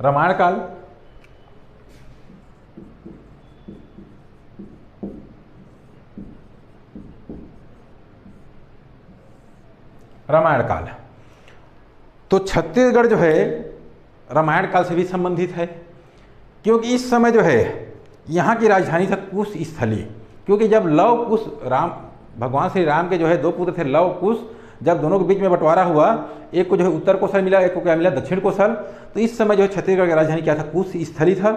रामायण काल, रामायण काल। तो छत्तीसगढ़ जो है रामायण काल से भी संबंधित है, क्योंकि इस समय जो है यहाँ की राजधानी था कुश स्थली। क्योंकि जब लव कुश राम, भगवान श्री राम के जो है 2 पुत्र थे लव कुश, जब दोनों के बीच में बंटवारा हुआ, एक को जो है उत्तर कौशल मिला, एक को क्या मिला दक्षिण कौशल। तो इस समय जो है छत्तीसगढ़ की राजधानी क्या था, कुश स्थली था।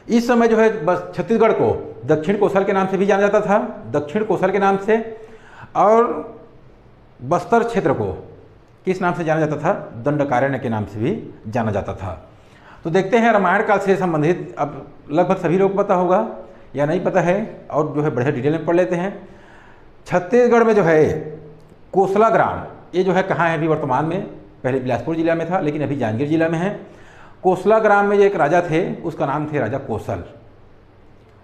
इस समय जो है बस छत्तीसगढ़ को दक्षिण कौशल के नाम से भी जाना जाता था, दक्षिण कौशल के नाम से, और बस्तर क्षेत्र को किस नाम से जाना जाता था, दंडकारण्य के नाम से भी जाना जाता था। तो देखते हैं रामायण काल से संबंधित, अब लगभग सभी लोग पता होगा या नहीं पता है, और जो है बढ़िया डिटेल में पढ़ लेते हैं। छत्तीसगढ़ में जो है कोसला ग्राम, ये जो है कहाँ है अभी वर्तमान में, पहले बिलासपुर जिला में था लेकिन अभी जांजगीर जिला में है। कोसला ग्राम में जो एक राजा थे, उसका नाम थे राजा कौशल,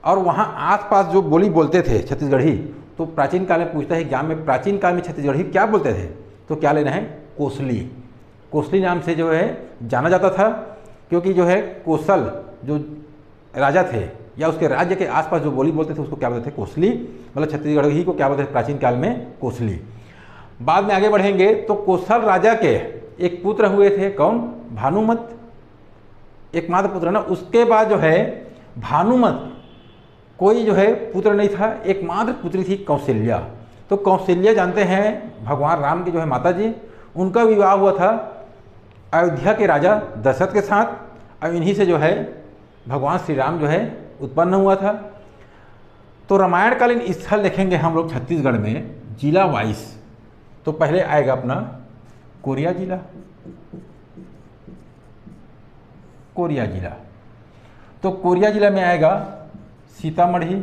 और वहाँ आसपास जो बोली बोलते थे छत्तीसगढ़ी। तो प्राचीन काल में पूछता है एग्जाम में, प्राचीन काल में छत्तीसगढ़ी क्या बोलते थे, तो क्या लेना है, कोसली। कोसली नाम से जो है जाना जाता था, क्योंकि जो है कौशल जो राजा थे या उसके राज्य के आसपास जो बोली बोलते थे उसको क्या बोलते थे, कोसली। मतलब छत्तीसगढ़ ही को क्या बोलते थे प्राचीन काल में, कोसली। बाद में आगे बढ़ेंगे तो कौशल राजा के एक पुत्र हुए थे, कौन, भानुमत, एकमात्र पुत्र ना। उसके बाद जो है भानुमत कोई जो है पुत्र नहीं था, एकमात्र पुत्री थी कौशल्या। तो कौशल्या जानते हैं भगवान राम के जो है माता जी, उनका विवाह हुआ था अयोध्या के राजा दशरथ के साथ, और इन्हीं से जो है भगवान श्री राम जो है उत्पन्न हुआ था। तो रामायणकालीन स्थल देखेंगे हम लोग छत्तीसगढ़ में जिला वाइज। तो पहले आएगा अपना कोरिया जिला, कोरिया जिला। तो कोरिया जिला में आएगा सीतामढ़ी,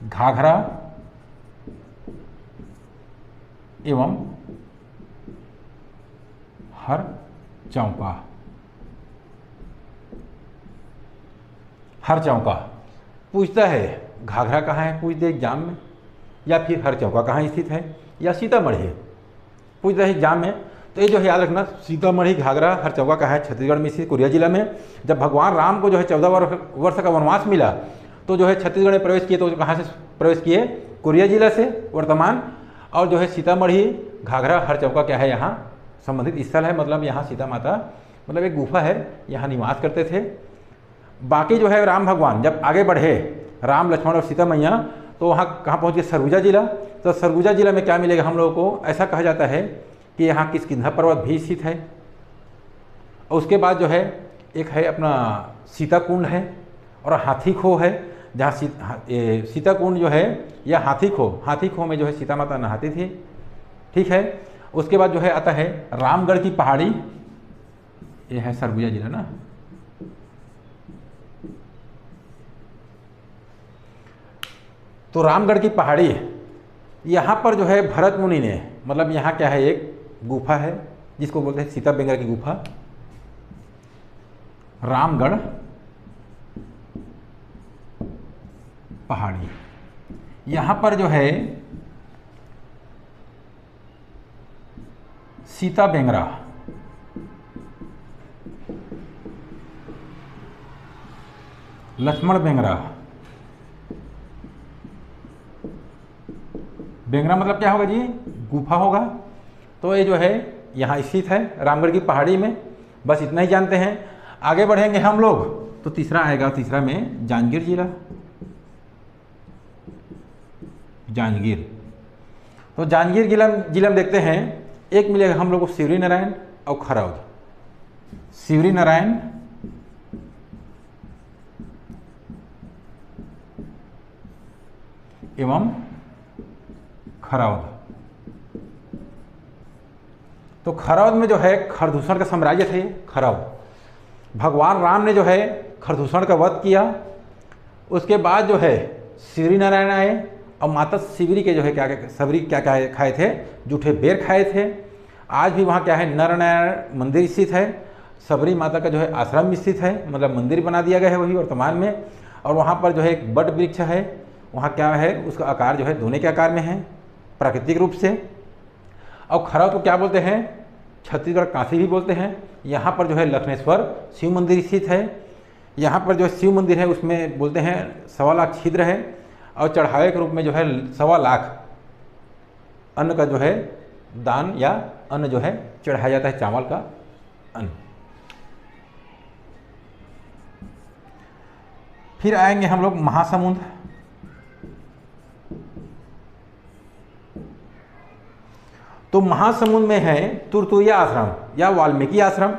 घाघरा एवं हरचौका। हरचौका पूछता है घाघरा कहाँ है, पूछ दे एग्जाम में, या फिर हरचौका कहाँ स्थित है, या सीतामढ़ी पूछता है एग्जाम में। तो ये जो है याद रखना, सीतामढ़ी, घाघरा, हरचौका कहाँ है, छत्तीसगढ़ में स्थित कोरिया जिला में। जब भगवान राम को जो है 14 वर्ष का वनवास मिला, तो जो है छत्तीसगढ़ में प्रवेश किए, तो कहाँ से प्रवेश किए, कोरिया जिला से वर्तमान। और जो है सीतामढ़ी, घाघरा, हरचौका क्या है, यहाँ संबंधित स्थल है। मतलब यहाँ सीता माता, मतलब एक गुफा है, यहाँ निवास करते थे। बाकी जो है राम भगवान जब आगे बढ़े, राम लक्ष्मण और सीता मैया, तो वहाँ कहाँ पहुँच गए, सरगुजा जिला। तो सरगुजा जिला में क्या मिलेगा हम लोगों को, ऐसा कहा जाता है कि यहाँ किष्किंधा पर्वत भी स्थित है। और उसके बाद जो है एक है अपना सीता कुंड है, और हाथी खो है, जहाँ सीता कुंड जो है, या हाथी खो में जो है सीता माता नहाती थी, ठीक है। उसके बाद जो है आता है रामगढ़ की पहाड़ी, ये है सरगुजा जिला ना। तो रामगढ़ की पहाड़ी, यहाँ पर जो है भरत मुनि ने, मतलब यहाँ क्या है, एक गुफा है जिसको बोलते हैं सीता बेंगर की गुफा, रामगढ़ पहाड़ी। यहाँ पर जो है सीता बेंगरा, लक्ष्मण बेंगरा। बेंगरा मतलब क्या होगा जी, गुफा होगा। तो ये जो है यहाँ स्थित है रामगढ़ की पहाड़ी में, बस इतना ही जानते हैं। आगे बढ़ेंगे हम लोग तो तीसरा आएगा, तीसरा में जांजगीर जिला, जांजगीर। तो जांजगीर जिला में देखते हैं, एक मिलेगा हम लोग को शिवरी नारायण और खरौद। शिवरी नारायण एवं खरौद। तो खरौद में जो है खरदूषण का साम्राज्य थे खरौद। भगवान राम ने जो है खरदूषण का वध किया। उसके बाद जो है शिवरी नारायण आए, और माता शिवरी के जो है क्या खाए थे, जूठे बेर खाए थे। आज भी वहाँ क्या है, नरनारायण मंदिर स्थित है। सबरी माता का जो है आश्रम स्थित है, मतलब मंदिर बना दिया गया है वही वर्तमान में। और वहाँ पर जो है एक बट वृक्ष है, वहाँ क्या है, उसका आकार जो है दोने के आकार में है प्राकृतिक रूप से। और खरौ को क्या बोलते हैं, छत्तीसगढ़ काशी भी बोलते हैं। यहाँ पर जो है लखनेश्वर शिव मंदिर स्थित है। यहाँ पर जो शिव मंदिर है उसमें बोलते हैं 1.25 लाख छिद्र है और चढ़ावे के रूप में जो है 1.25 लाख अन्न का जो है दान या अन्न जो है चढ़ाया जाता है, चावल का अन्न। फिर आएंगे हम लोग महासमुंद। तो महासमुंद में है तुरतुरिया आश्रम या वाल्मीकि आश्रम।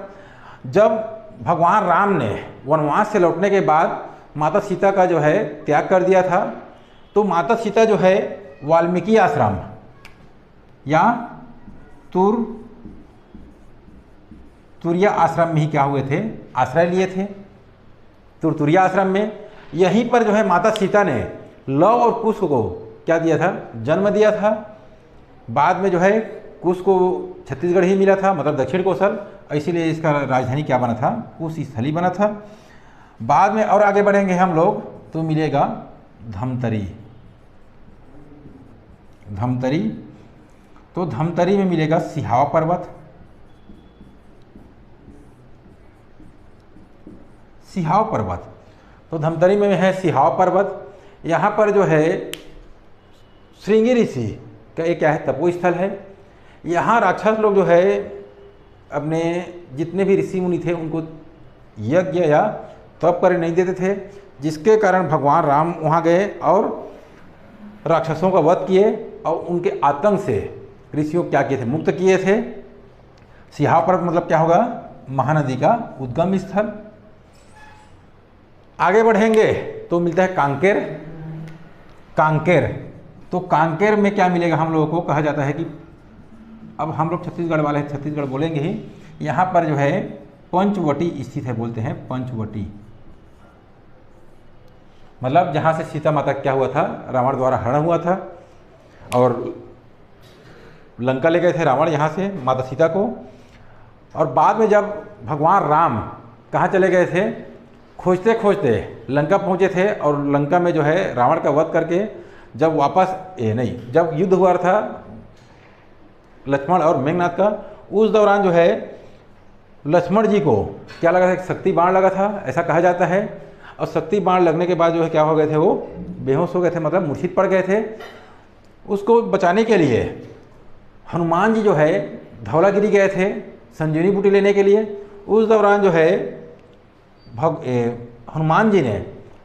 जब भगवान राम ने वनवास से लौटने के बाद माता सीता का जो है त्याग कर दिया था, तो माता सीता जो है वाल्मीकि आश्रम या तुरतुरिया आश्रम में ही क्या हुए थे, आश्रय लिए थे। तुरतुरिया आश्रम में यहीं पर जो है माता सीता ने लव और कुश को क्या दिया था, जन्म दिया था। बाद में जो है कुश को छत्तीसगढ़ ही मिला था, मतलब दक्षिण कोसल, इसीलिए इसका राजधानी क्या बना था, कुश स्थली बना था। बाद में और आगे बढ़ेंगे हम लोग तो मिलेगा धमतरी। धमतरी, तो धमतरी में मिलेगा सिहावा पर्वत। सिहावा पर्वत, तो धमतरी में है सिहावा पर्वत। यहाँ पर जो है श्रृंगी ऋषि का एक क्या है, तपोस्थल है। यहाँ राक्षस लोग जो है अपने जितने भी ऋषि मुनि थे उनको यज्ञ या तप करने नहीं देते थे, जिसके कारण भगवान राम वहाँ गए और राक्षसों का वध किए और उनके आतंक से ऋषियों क्या किए थे, मुक्त किए थे। सिहावा पर्वत मतलब क्या होगा, महानदी का उद्गम स्थल। आगे बढ़ेंगे तो मिलता है कांकेर। कांकेर, तो कांकेर में क्या मिलेगा हम लोगों को, कहा जाता है कि अब हम लोग छत्तीसगढ़ वाले हैं, छत्तीसगढ़ बोलेंगे ही। यहाँ पर जो है पंचवटी स्थित है, बोलते हैं पंचवटी, मतलब जहाँ से सीता माता क्या हुआ था, रावण द्वारा हरण हुआ था और लंका ले गए थे रावण यहाँ से माता सीता को। और बाद में जब भगवान राम कहाँ चले गए थे, खोजते खोजते लंका पहुँचे थे और लंका में जो है रावण का वध करके जब वापस जब युद्ध हुआ था लक्ष्मण और मेघनाथ का, उस दौरान जो है लक्ष्मण जी को क्या लगा था, शक्ति बाण लगा था ऐसा कहा जाता है। और शक्ति बाण लगने के बाद जो है क्या हो गए थे, वो बेहोश हो गए थे, मतलब मूर्छित पड़ गए थे। उसको बचाने के लिए हनुमान जी जो है धौलागिरी गए थे संजीवनी बूटी लेने के लिए। उस दौरान जो है हनुमान जी ने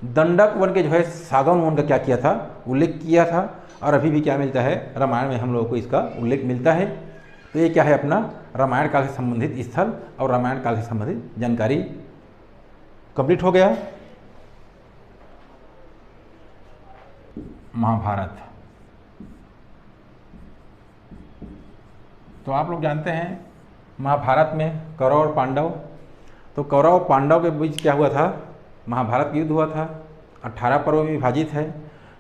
दंडक वन के जो है सागौन वन का क्या किया था, उल्लेख किया था। और अभी भी क्या मिलता है, रामायण में हम लोगों को इसका उल्लेख मिलता है। तो ये क्या है, अपना रामायण काल से संबंधित स्थल और रामायण काल से संबंधित जानकारी कंप्लीट हो गया। महाभारत, तो आप लोग जानते हैं महाभारत में कौरव और पांडव, तो कौरव पांडव के बीच क्या हुआ था, महाभारत युद्ध हुआ था, 18 पर्व में विभाजित है।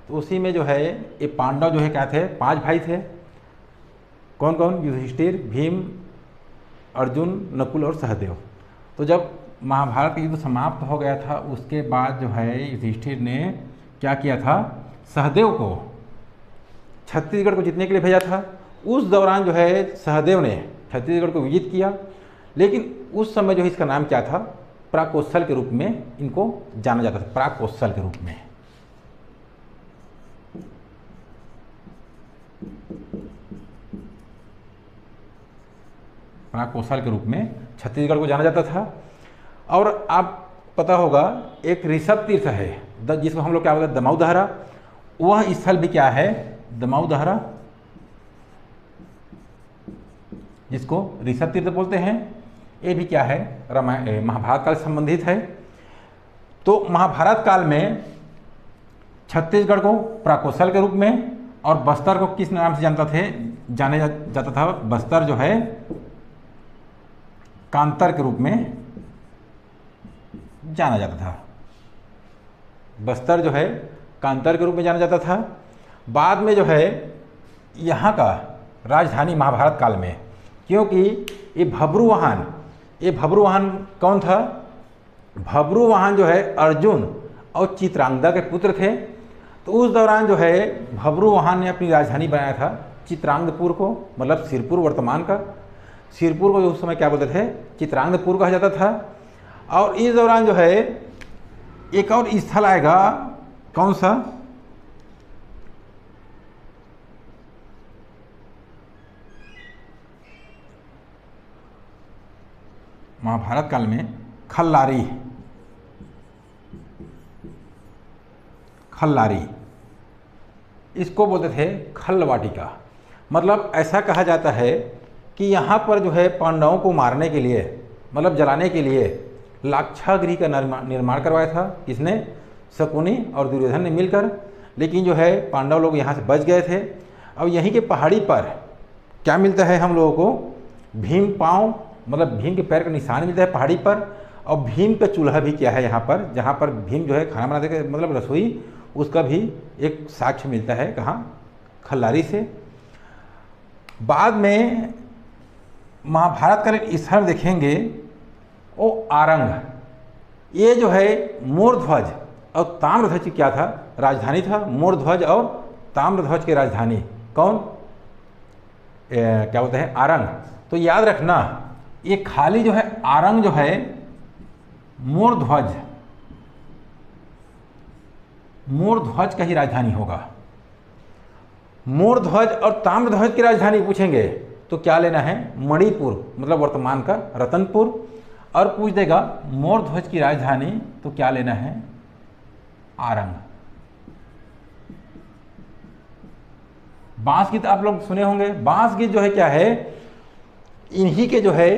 तो उसी में जो है ये पांडव जो है क्या थे, 5 भाई थे। कौन कौन, युधिष्ठिर, भीम, अर्जुन, नकुल और सहदेव। तो जब महाभारत का युद्ध समाप्त हो गया था उसके बाद जो है युधिष्ठिर ने क्या किया था, सहदेव को छत्तीसगढ़ को जीतने के लिए भेजा था। उस दौरान जो है सहदेव ने छत्तीसगढ़ को विजित किया, लेकिन उस समय जो है इसका नाम क्या था, प्राकोत्सल के रूप में इनको जाना जाता था, प्राकोत्सल के रूप में। प्राकोत्सल के रूप में छत्तीसगढ़ को जाना जाता था। और आप पता होगा एक ऋषभ तीर्थ है जिसको हम लोग क्या बोलते हैं, दमाउदहरा। वह स्थल भी क्या है, दमाउदहरा, जिसको ऋषभ तीर्थ बोलते हैं। ये भी क्या है, रामायण महाभारत काल से संबंधित है। तो महाभारत काल में छत्तीसगढ़ को प्राकोत्सल के रूप में और बस्तर को किस नाम से जाने जाता था, बस्तर जो है कांतर के रूप में जाना जाता था। बस्तर जो है कांतर के रूप में जाना जाता था। बाद में जो है यहाँ का राजधानी महाभारत काल में, क्योंकि ये भब्रुवाहन कौन था, भब्रुवाहन जो है अर्जुन और चित्रांगदा के पुत्र थे। तो उस दौरान जो है भब्रुवाहन ने अपनी राजधानी बनाया था चित्रांगपुर को, मतलब सिरपुर वर्तमान का, सिरपुर को उस समय क्या बोलते थे, चित्रांगपुर कहा जाता था। और इस दौरान जो है एक और स्थल आएगा, कौन सा, महाभारत काल में खल्लारी, खल्लारी इसको बोलते थे खल वाटिका। मतलब ऐसा कहा जाता है कि यहाँ पर जो है पांडवों को मारने के लिए, मतलब जलाने के लिए लाक्षागृह का निर्माण करवाया था। किसने? शकुनी और दुर्योधन ने मिलकर। लेकिन जो है पांडव लोग यहाँ से बच गए थे। अब यहीं के पहाड़ी पर क्या मिलता है हम लोगों को? भीम पाँव, मतलब भीम के पैर का निशान मिलता है पहाड़ी पर। और भीम का चूल्हा भी क्या है यहाँ पर, जहाँ पर भीम जो है खाना बनाते थे, मतलब रसोई, उसका भी एक साक्ष्य मिलता है। कहाँ? खल्लारी से। बाद में महाभारत का एक स्थल देखेंगे, वो आरंग। ये जो है मोरध्वज और ताम्रध्वज की क्या था? राजधानी था। मोरध्वज और ताम्रध्वज की राजधानी कौन? क्या बोलते हैं? आरंग। तो याद रखना, ये खाली जो है आरंग जो है मोरध्वज, मोरध्वज का ही राजधानी होगा। मोरध्वज और ताम्रध्वज की राजधानी पूछेंगे तो क्या लेना है? मणिपुर, मतलब वर्तमान का रतनपुर। और पूछ देगा मोरध्वज की राजधानी तो क्या लेना है? आरंग। बांस गीत आप लोग सुने होंगे। बांस गीत जो है क्या है, इन्हीं के जो है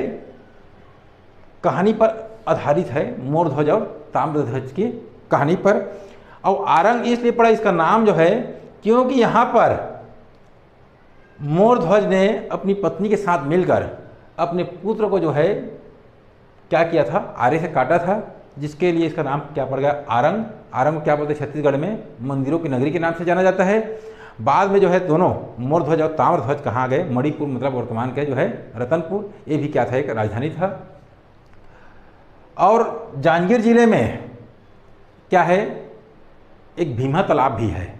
कहानी पर आधारित है, मोरध्वज और ताम्रध्वज की कहानी पर। और आरंग इसलिए पड़ा इसका नाम जो है क्योंकि यहाँ पर मोरध्वज ने अपनी पत्नी के साथ मिलकर अपने पुत्र को जो है क्या किया था? आरे से काटा था, जिसके लिए इसका नाम क्या पड़ गया? आरंग। आरंग को क्या बोलते हैं? छत्तीसगढ़ में मंदिरों की नगरी के नाम से जाना जाता है। बाद में जो है दोनों मोरध्वज और ताम्रध्वज कहाँ गए? मणिपुर, मतलब वर्तमान के जो है रतनपुर। ये भी क्या था? एक राजधानी था। और जांजगीर जिले में क्या है? एक भीमा तालाब भी है।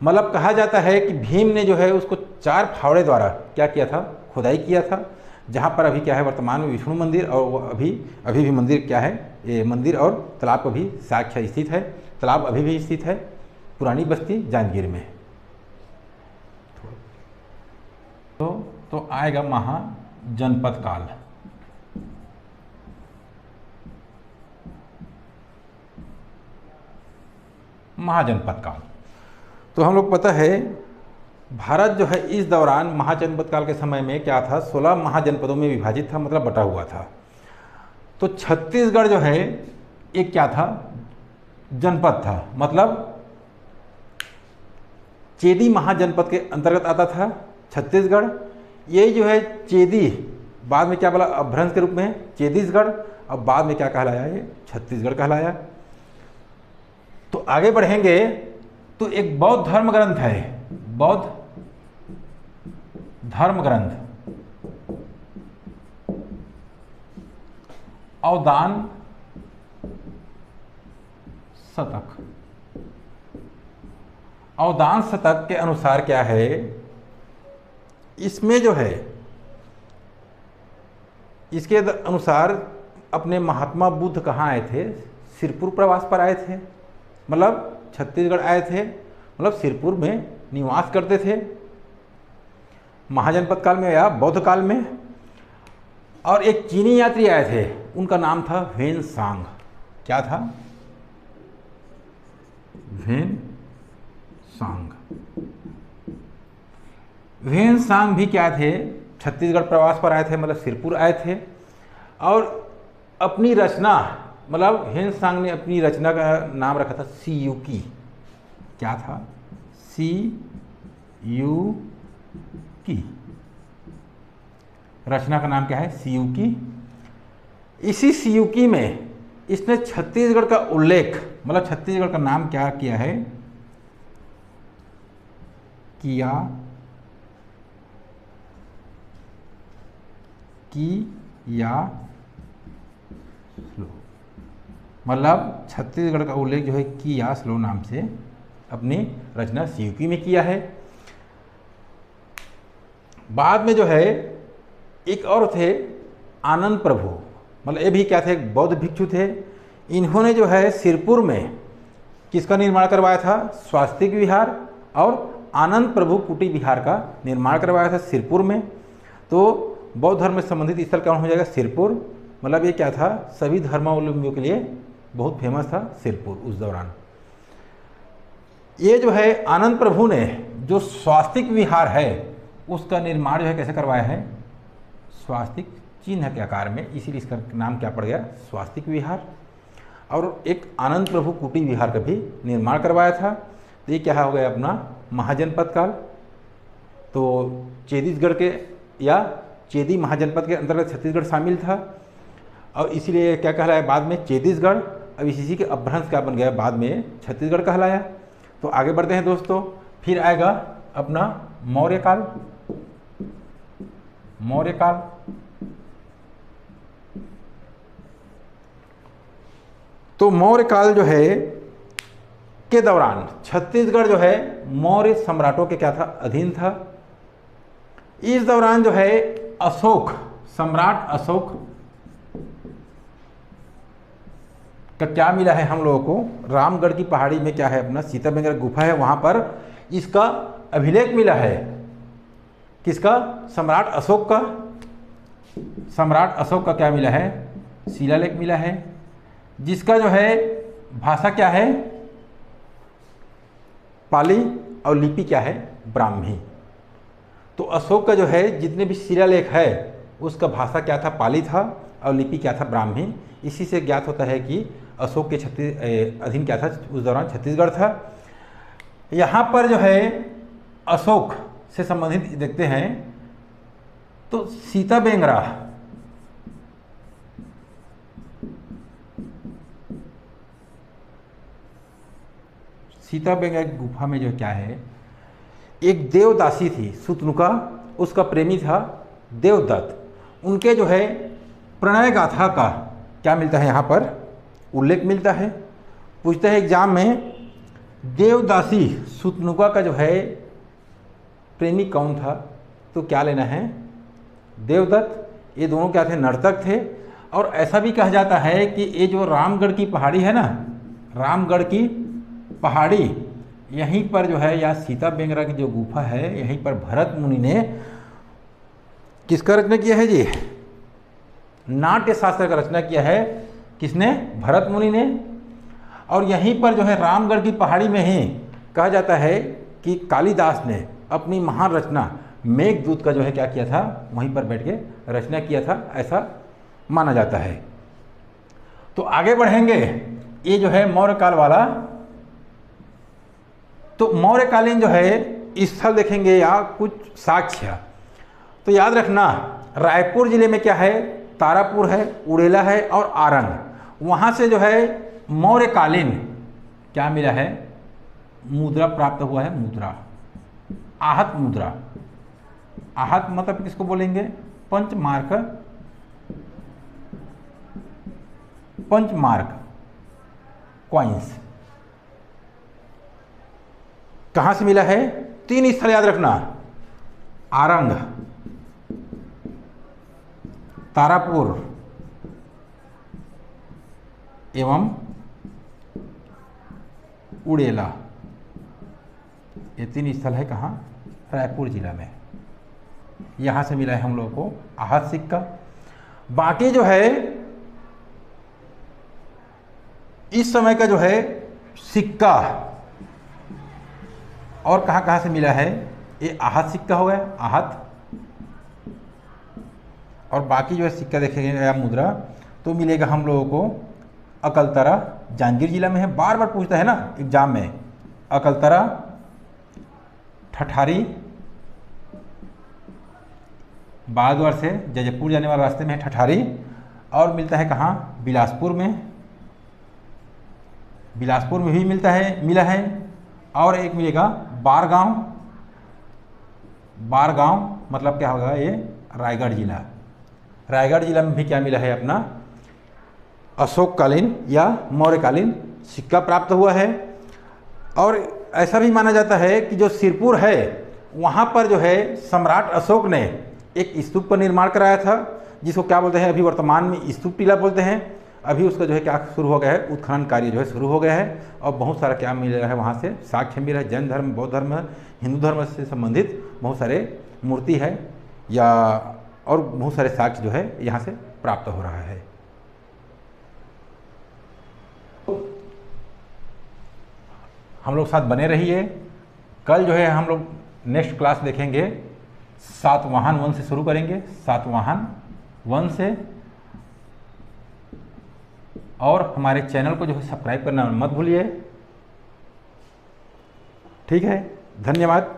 मतलब कहा जाता है कि भीम ने जो है उसको 4 फावड़े द्वारा क्या किया था? खुदाई किया था। जहाँ पर अभी क्या है वर्तमान में विष्णु मंदिर, और वो अभी भी मंदिर क्या है, ये मंदिर और तालाब का भी साक्ष्य स्थित है। तालाब अभी भी स्थित है, पुरानी बस्ती जांजगीर में। तो आएगा महाजनपद काल। महाजनपद काल तो हम लोग पता है भारत जो है इस दौरान महाजनपद काल के समय में क्या था? 16 महाजनपदों में विभाजित था, मतलब बटा हुआ था। तो छत्तीसगढ़ जो है एक क्या था? जनपद था, मतलब चेदी महाजनपद के अंतर्गत आता था छत्तीसगढ़। ये जो है चेदी बाद में क्या बोला? अपभ्रंश के रूप में चेदीसगढ़। अब बाद में क्या कहलाया? ये छत्तीसगढ़ कहलाया। तो आगे बढ़ेंगे तो एक बौद्ध धर्म ग्रंथ है, बौद्ध धर्म ग्रंथ, अवदान शतक। अवदान शतक के अनुसार क्या है? इसमें जो है इसके अनुसार अपने महात्मा बुद्ध कहाँ आए थे? सिरपुर प्रवास पर आए थे, मतलब छत्तीसगढ़ आए थे, मतलब सिरपुर में निवास करते थे महाजनपद काल में या बौद्ध काल में। और एक चीनी यात्री आए थे, उनका नाम था वेन सांग। क्या था? Hiuen Tsang. वेन सांग भी क्या थे? छत्तीसगढ़ प्रवास पर आए थे, मतलब सिरपुर आए थे। और अपनी रचना, मतलब वेन सांग ने अपनी रचना का नाम रखा था सीयूकी। क्या था? सीयूकी। रचना का नाम क्या है? सीयूकी। इसी सीयूकी में इसने छत्तीसगढ़ का उल्लेख, मतलब छत्तीसगढ़ का नाम क्या किया है? किया स्लो, मतलब छत्तीसगढ़ का उल्लेख जो है किया स्लो नाम से अपनी रचना सीयूकी में किया है। बाद में जो है एक और थे आनंद प्रभु, मतलब ये भी क्या थे, एक बौद्ध भिक्षु थे। इन्होंने जो है सिरपुर में किसका निर्माण करवाया था, स्वास्तिक विहार और आनंद प्रभु कुटी विहार का निर्माण करवाया था सिरपुर में। तो बौद्ध धर्म से संबंधित स्थल कौन हो जाएगा, सिरपुर। मतलब ये क्या था, सभी धर्मावलंबियों के लिए बहुत फेमस था सिरपुर उस दौरान। ये जो है आनंद प्रभु ने जो स्वास्तिक विहार है उसका निर्माण जो है कैसे करवाया है, स्वास्तिक चिन्ह के आकार में, इसीलिए इसका नाम क्या पड़ गया, स्वास्तिक विहार। और एक आनंद प्रभु कुटी विहार का भी निर्माण करवाया था। तो ये क्या हो गया अपना महाजनपद काल। तो छत्तीसगढ़ के या चेदी महाजनपद के अंतर्गत छत्तीसगढ़ शामिल था और इसीलिए क्या कहलाया बाद में छत्तीसगढ़। अब इसी के अपभ्रंश क्या बन गया, बाद में छत्तीसगढ़ कहलाया। तो आगे बढ़ते हैं दोस्तों, फिर आएगा अपना मौर्य काल। मौर्य काल तो मौर्य काल जो है के दौरान छत्तीसगढ़ जो है मौर्य सम्राटों के क्या था, अधीन था। इस दौरान जो है अशोक, सम्राट अशोक का क्या मिला है हम लोगों को, रामगढ़ की पहाड़ी में क्या है अपना सीताबेंगरा गुफा है, वहां पर इसका अभिलेख मिला है। किसका, सम्राट अशोक का। सम्राट अशोक का क्या मिला है, शिलालेख मिला है, जिसका जो है भाषा क्या है, पाली और लिपि क्या है, ब्राह्मी। तो अशोक का जो है जितने भी शिलालेख है उसका भाषा क्या था, पाली था और लिपि क्या था, ब्राह्मी। इसी से ज्ञात होता है कि अशोक के अधीन क्या था उस दौरान, छत्तीसगढ़ था। यहाँ पर जो है अशोक से संबंधित देखते हैं तो सीताबेंगरा सीताबेंगरा गुफा में जो क्या है, एक देवदासी थी सुतनुका, उसका प्रेमी था देवदत्त। उनके जो है प्रणय गाथा का क्या मिलता है, यहाँ पर उल्लेख मिलता है। पूछते हैं एग्जाम में, देवदासी सुतनुका का जो है प्रेमी कौन था, तो क्या लेना है, देवदत्त। ये दोनों क्या थे, नर्तक थे। और ऐसा भी कहा जाता है कि ये जो रामगढ़ की पहाड़ी है ना, रामगढ़ की पहाड़ी, यहीं पर जो है या सीताबेंगरा की जो गुफा है, यहीं पर भरत मुनि ने किसका रचना किया है जी, नाट्य शास्त्र का रचना किया है। किसने, भरत मुनि ने। और यहीं पर जो है रामगढ़ की पहाड़ी में ही कहा जाता है कि कालिदास ने अपनी महान रचना मेघदूत का जो है क्या किया था, वहीं पर बैठ के रचना किया था, ऐसा माना जाता है। तो आगे बढ़ेंगे, ये जो है मौर्य काल वाला। तो मौर्यकालीन जो है स्थल देखेंगे या कुछ साक्ष्य, तो याद रखना रायपुर जिले में क्या है, तारापुर है, उड़ेला है और आरंग। वहाँ से जो है मौर्यकालीन क्या मिला है, मुद्रा प्राप्त हुआ है, मुद्रा, आहत मुद्रा। आहत मतलब किसको बोलेंगे, पंचमार्क, पंचमार्क कॉइन्स। कहाँ से मिला है, 3 स्थल याद रखना, आरंग, तारापुर एवं उड़ेला। ये 3 स्थल है कहाँ, रायपुर जिला में। यहाँ से मिला है हम लोगों को आहत सिक्का। बाकी जो है इस समय का जो है सिक्का और कहाँ से मिला है, ये आहत सिक्का हो गया, आहत। और बाकी जो है सिक्का देखेंगे या मुद्रा तो मिलेगा हम लोगों को अकलतरा, जांजगीर जिला में है। बार बार पूछता है ना एग्जाम में, अकलतरा, ठठारी, बागद्वार से जयपुर जाने वाले रास्ते में है ठठारी। और मिलता है कहाँ, बिलासपुर में, बिलासपुर में भी मिलता है, मिला है। और एक मिलेगा बारगांव, बारगांव मतलब क्या होगा, ये रायगढ़ जिला। रायगढ़ जिला में भी क्या मिला है अपना अशोककालीन या मौर्यकालीन सिक्का प्राप्त हुआ है। और ऐसा भी माना जाता है कि जो सिरपुर है वहाँ पर जो है सम्राट अशोक ने एक स्तूप का निर्माण कराया था, जिसको क्या बोलते हैं अभी वर्तमान में स्तूप टीला बोलते हैं। अभी उसका जो है क्या शुरू हो गया है, उत्खनन कार्य जो है शुरू हो गया है, और बहुत सारा क्या मिल रहा है वहाँ से, साक्ष्य मिल रहा है। जैन धर्म, बौद्ध धर्म, हिंदू धर्म से संबंधित बहुत सारे मूर्ति है या और बहुत सारे साक्ष्य जो है यहाँ से प्राप्त हो रहा है। हम लोग साथ बने रहिए। कल जो है हम लोग नेक्स्ट क्लास देखेंगे, सातवाहन वंश से शुरू करेंगे, सातवाहन वंश से। और हमारे चैनल को जो है सब्सक्राइब करना मत भूलिए। ठीक है, धन्यवाद।